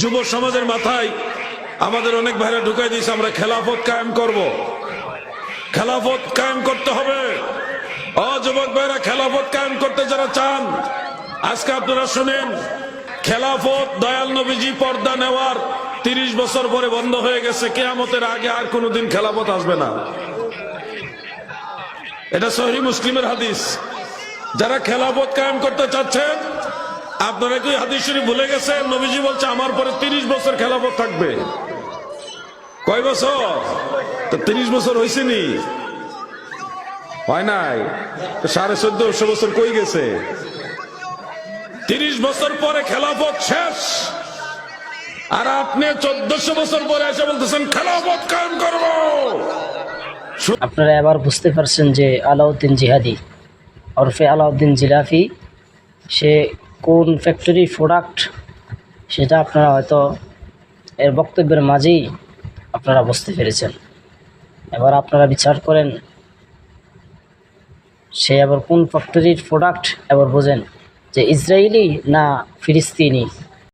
যুব সমাজের মাথায় আমাদের অনেক ভাইরা ঢুকাই দিয়েছে আমরা খেলাফত কায়েম করব। খেলাফত কায়েম করতে হবে। যুবক ভাইরা, খেলাফত কায়েম করতে যারা চান, আজকে আপনারা শুনেন, খেলাফত দয়াল নবীজি পর্দা নেওয়ার 30 বছর পরে বন্ধ হয়ে গেছে। কিয়ামতের আগে আর কোনোদিন খেলাফত আসবে না। এটা সহিহ মুসলিমের হাদিস। যারা খেলাফত কায়েম করতে চাচ্ছেন, আপনারা কি হাদিস শরীফ ভুলে গেছেন? নবীজি বলছে আমার পরে 30 বছর খেলাফত থাকবে। কয় বছর? তো 30 বছর হয়েছে নি? হয় নাই। 1450 বছর কই গেছে? 30 বছর পরে খেলাফত শেষ, আর আপনি 1400 বছর পরে এসে বলতেছেন খেলাফত কায়েম করব। আপনারা এবার বুঝতে পারছেন যে আলাউদ্দিন জিহাদি ওরফে আলাউদ্দিন জিলাফি সে কোন ফ্যাক্টরি প্রোডাক্ট, সেটা আপনারা হয়তো এর বক্তব্যের মাঝেই আপনারা বুঝতে পেরেছেন। এবার আপনারা বিচার করেন সে আবার কোন ফ্যাক্টরির প্রোডাক্ট, এবার বোঝেন যে ইসরায়েলি না ফিলিস্তিনি।